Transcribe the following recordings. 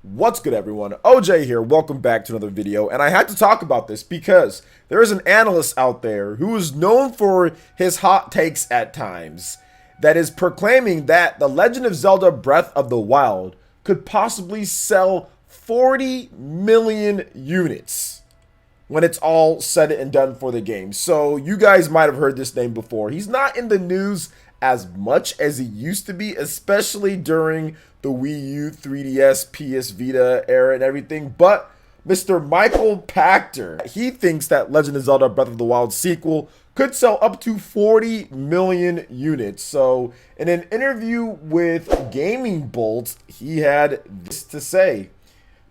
What's good, everyone? OJ here. Welcome back to another video. And I had to talk about this because there is an analyst out there who is known for his hot takes at times that is proclaiming that The Legend of Zelda Breath of the Wild could possibly sell 40 million units when it's all said and done for the game. So you guys might have heard this name before. He's not in the news as much as he used to be, especially during the Wii U, 3DS, PS Vita era and everything. But Mr. Michael Pachter, he thinks that Legend of Zelda Breath of the Wild sequel could sell up to 40 million units. So in an interview with Gaming Bolt, he had this to say.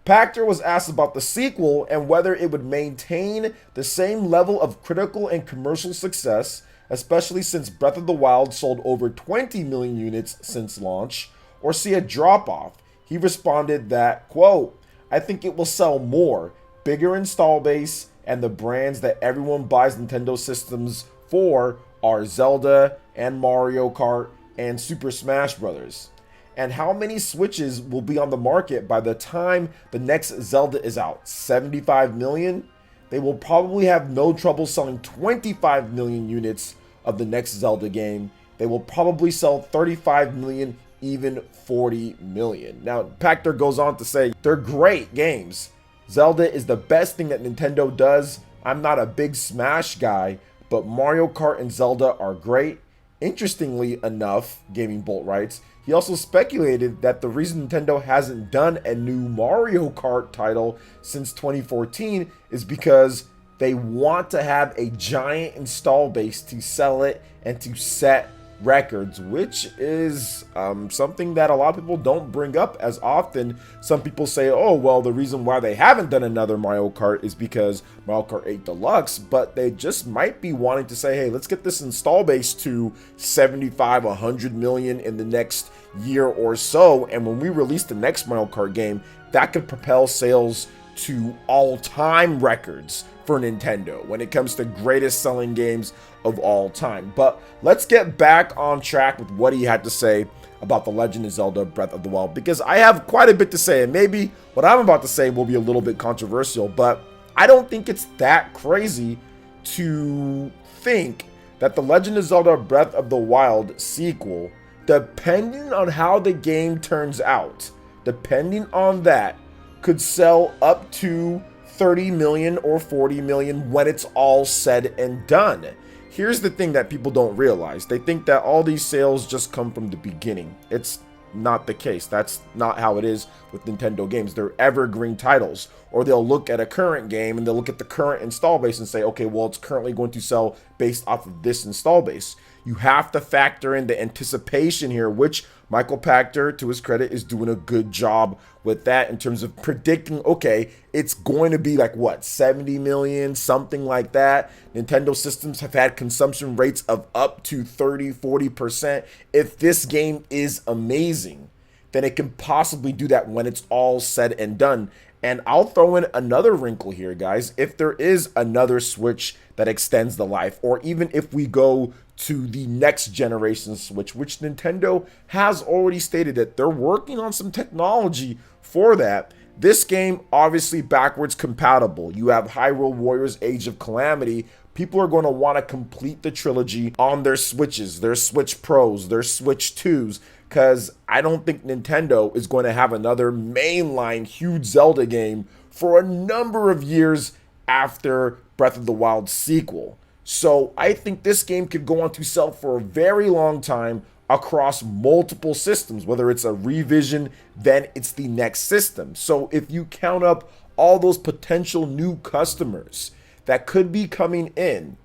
Pachter was asked about the sequel and whether it would maintain the same level of critical and commercial success, especially since Breath of the Wild sold over 20 million units since launch, or see a drop-off. He responded that, quote, "I think it will sell more, bigger install base, and the brands that everyone buys Nintendo systems for are Zelda and Mario Kart and Super Smash Bros. And how many Switches will be on the market by the time the next Zelda is out? 75 million? They will probably have no trouble selling 25 million units of the next Zelda game. They will probably sell 35 million, even 40 million. Now, Pachter goes on to say, they're great games. Zelda is the best thing that Nintendo does. I'm not a big Smash guy, but Mario Kart and Zelda are great. Interestingly enough, Gaming Bolt writes, he also speculated that the reason Nintendo hasn't done a new Mario Kart title since 2014 is because they want to have a giant install base to sell it and to set records, which is something that a lot of people don't bring up as often. Some people say, oh, well, the reason why they haven't done another Mario Kart is because Mario Kart 8 Deluxe, but they just might be wanting to say, hey, let's get this install base to 75, 100 million in the next year or so. And when we release the next Mario Kart game, that could propel sales to all-time records for Nintendo when it comes to greatest selling games of all time. But let's get back on track with what he had to say about The Legend of Zelda Breath of the Wild, because I have quite a bit to say, and maybe what I'm about to say will be a little bit controversial, but I don't think it's that crazy to think that The Legend of Zelda Breath of the Wild sequel, depending on how the game turns out, depending on that, could sell up to 30 million or 40 million when it's all said and done. Here's the thing that people don't realize. They think that all these sales just come from the beginning. It's not the case. That's not how it is with Nintendo games. They're evergreen titles, or they'll look at a current game and they'll look at the current install base and say, okay, well, it's currently going to sell based off of this install base. You have to factor in the anticipation here, which Michael Pachter, to his credit, is doing a good job with that in terms of predicting, okay, it's going to be like, what, 70 million, something like that. Nintendo systems have had consumption rates of up to 30, 40%. If this game is amazing, then it can possibly do that when it's all said and done. And I'll throw in another wrinkle here, guys. If there is another Switch that extends the life, or even if we go to the next generation Switch, which Nintendo has already stated that they're working on some technology for that. This game, obviously backwards compatible. You have Hyrule Warriors Age of Calamity. People are going to want to complete the trilogy on their Switches, their Switch Pros, their Switch 2s, because I don't think Nintendo is going to have another mainline huge Zelda game for a number of years after Breath of the Wild sequel. So I think this game could go on to sell for a very long time across multiple systems, whether it's a revision, then it's the next system. So if you count up all those potential new customers that could be coming in,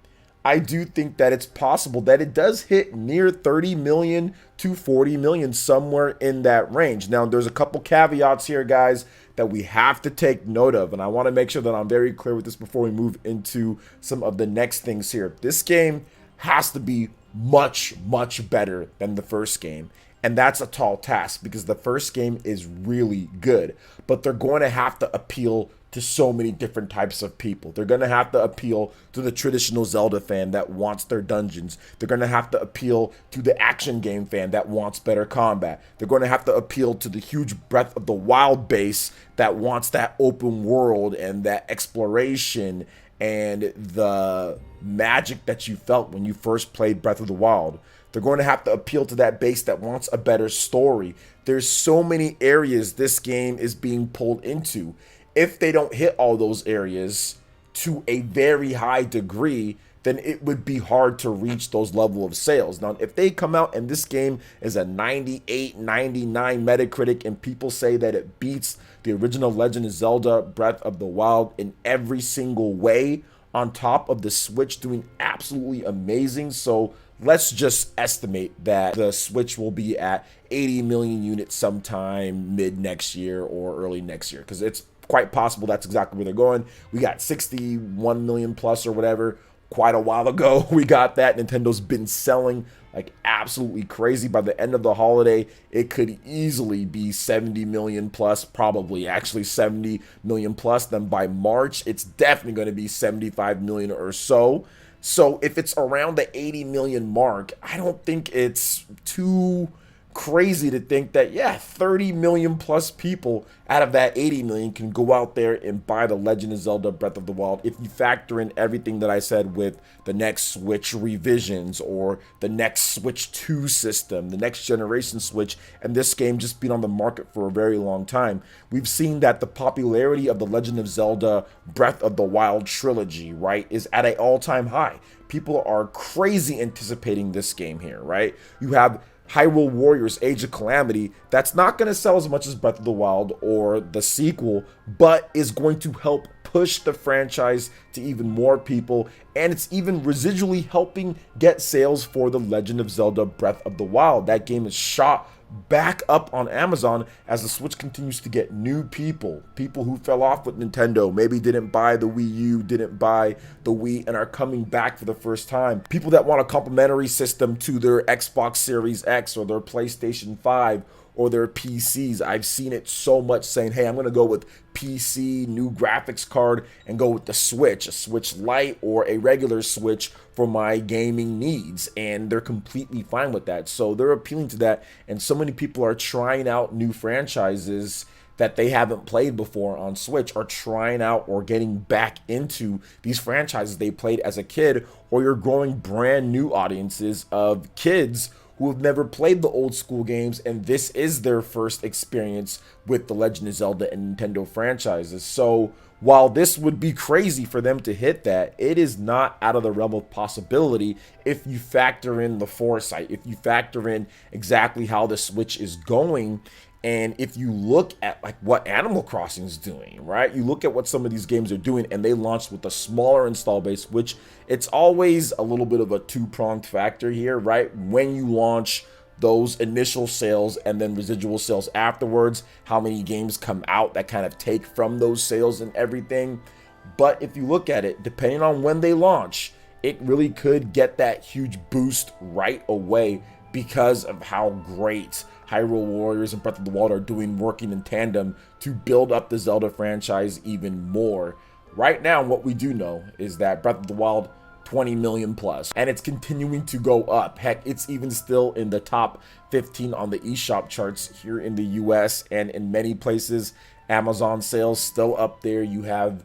I do think that it's possible that it does hit near 30 million to 40 million, somewhere in that range. Now, there's a couple caveats here, guys, that we have to take note of, and I want to make sure that I'm very clear with this before we move into some of the next things here. This game has to be much, much better than the first game, and that's a tall task because the first game is really good, but they're going to have to appeal to so many different types of people. They're going to have to appeal to the traditional Zelda fan that wants their dungeons. They're going to have to appeal to the action game fan that wants better combat. They're going to have to appeal to the huge Breath of the Wild base that wants that open world and that exploration and the magic that you felt when you first played Breath of the Wild. They're going to have to appeal to that base that wants a better story. There's so many areas this game is being pulled into. If they don't hit all those areas to a very high degree, then it would be hard to reach those level of sales. Now, if they come out and this game is a 98, 99 Metacritic and people say that it beats the original Legend of Zelda Breath of the Wild in every single way, on top of the Switch doing absolutely amazing. So let's just estimate that the Switch will be at 80 million units sometime mid next year or early next year, because it's quite possible that's exactly where they're going. We got 61 million plus or whatever quite a while ago. We got that. Nintendo's been selling like absolutely crazy. By the end of the holiday, it could easily be 70 million plus, probably actually 70 million plus. Then by March, it's definitely going to be 75 million or so. So if it's around the 80 million mark, I don't think it's too crazy to think that, yeah, 30 million plus people out of that 80 million can go out there and buy the Legend of Zelda Breath of the Wild if you factor in everything that I said with the next Switch revisions or the next Switch 2 system, the next generation Switch, and this game just being on the market for a very long time. We've seen that the popularity of the Legend of Zelda Breath of the Wild trilogy, right, is at an all-time high. People are crazy anticipating this game here, right? You have Hyrule Warriors Age of Calamity that's not going to sell as much as Breath of the Wild or the sequel, but is going to help push the franchise to even more people, and it's even residually helping get sales for the Legend of Zelda Breath of the Wild. That game is shot back up on Amazon as the Switch continues to get new people who fell off with Nintendo, maybe didn't buy the Wii U, didn't buy the Wii, and are coming back for the first time. People that want a complementary system to their Xbox Series X or their PlayStation 5 or their PCs. I've seen it so much saying, hey, I'm going to go with PC, new graphics card, and go with the Switch, a Switch Lite or a regular Switch for my gaming needs. And they're completely fine with that. So they're appealing to that. And so many people are trying out new franchises that they haven't played before on Switch, are trying out or getting back into these franchises they played as a kid, or you're growing brand new audiences of kids who have never played the old school games, and this is their first experience with the Legend of Zelda and Nintendo franchises. So while this would be crazy for them to hit that, it is not out of the realm of possibility if you factor in the foresight, if you factor in exactly how the Switch is going. And if you look at like what Animal Crossing is doing, right? You look at what some of these games are doing, and they launched with a smaller install base, which it's always a little bit of a two-pronged factor here, right? When you launch those initial sales and then residual sales afterwards, how many games come out that kind of take from those sales and everything. But if you look at it, depending on when they launch, it really could get that huge boost right away because of how great Hyrule Warriors and Breath of the Wild are doing, working in tandem to build up the Zelda franchise even more. Right now, what we do know is that Breath of the Wild, 20 million plus, and it's continuing to go up. Heck, it's even still in the top 15 on the eShop charts here in the US, and in many places, Amazon sales still up there. You have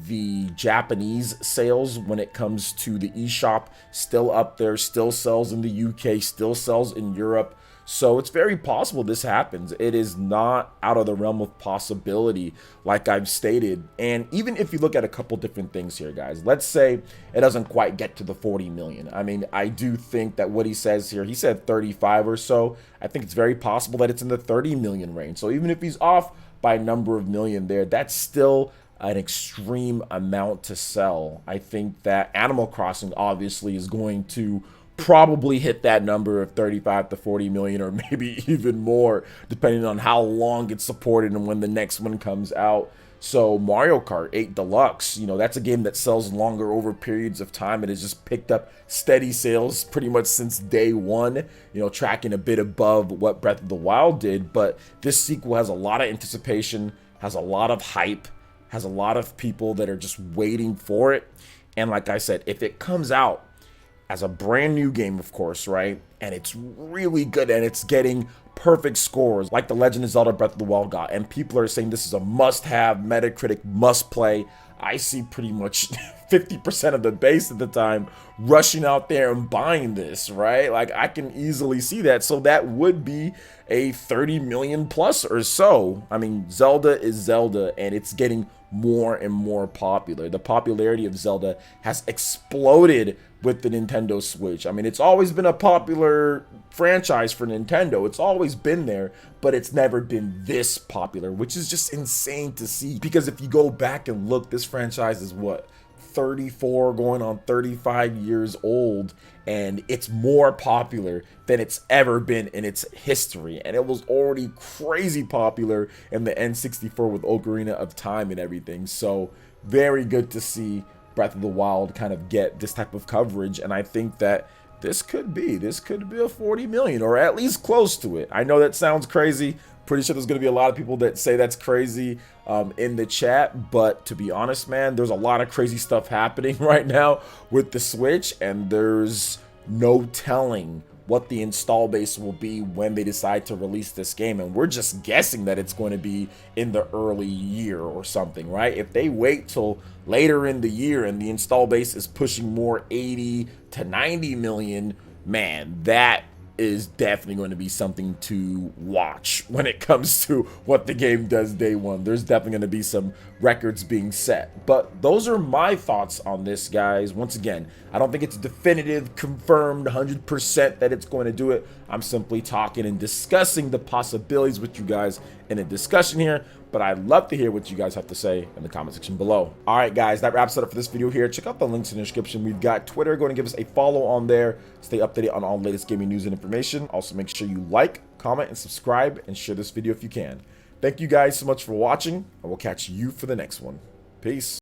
the Japanese sales when it comes to the eShop still up there, still sells in the UK, still sells in Europe. So it's very possible this happens. It is not out of the realm of possibility, like I've stated. And even if you look at a couple different things here, guys, let's say it doesn't quite get to the 40 million. I mean, I do think that what he says here, he said 35 or so. I think it's very possible that it's in the 30 million range. So even if he's off by a number of million there, that's still an extreme amount to sell. I think that Animal Crossing obviously is going to probably hit that number of 35 to 40 million, or maybe even more, depending on how long it's supported and when the next one comes out. So Mario Kart 8 Deluxe, you know, that's a game that sells longer over periods of time. It has just picked up steady sales pretty much since day one, you know, tracking a bit above what Breath of the Wild did. But this sequel has a lot of anticipation, has a lot of hype, has a lot of people that are just waiting for it. And like I said, if it comes out as a brand new game, of course, right? And it's really good and it's getting perfect scores like the Legend of Zelda Breath of the Wild got, and people are saying this is a must-have, Metacritic must-play. I see pretty much 50% of the base at the time rushing out there and buying this, right? Like, I can easily see that. So that would be a 30 million plus or so. I mean, Zelda is Zelda, and it's getting more and more popular. The popularity of Zelda has exploded with the Nintendo Switch. I mean, it's always been a popular franchise for Nintendo. It's always been there, but it's never been this popular, which is just insane to see. Because if you go back and look, this franchise is what, 34 going on 35 years old, and it's more popular than it's ever been in its history. And it was already crazy popular in the N64 with Ocarina of Time and everything. So very good to see Breath of the Wild kind of get this type of coverage, and I think that this could be a 40 million, or at least close to it. I know that sounds crazy. Pretty sure there's going to be a lot of people that say that's crazy in the chat, but to be honest, man, there's a lot of crazy stuff happening right now with the Switch, and there's no telling what the install base will be when they decide to release this game. And we're just guessing that it's going to be in the early year or something, right? If they wait till later in the year and the install base is pushing more 80 to 90 million, man, that is definitely going to be something to watch when it comes to what the game does day one. There's definitely going to be some records being set. But those are my thoughts on this, guys. Once again, I don't think it's definitive, confirmed 100% that it's going to do it. I'm simply talking and discussing the possibilities with you guys in a discussion here. But I'd love to hear what you guys have to say in the comment section below. All right, guys, that wraps it up for this video here. Check out the links in the description. We've got Twitter. Go and give us a follow on there. Stay updated on all the latest gaming news and information. Also, make sure you like, comment, and subscribe, and share this video if you can. Thank you guys so much for watching, and we'll catch you for the next one. Peace.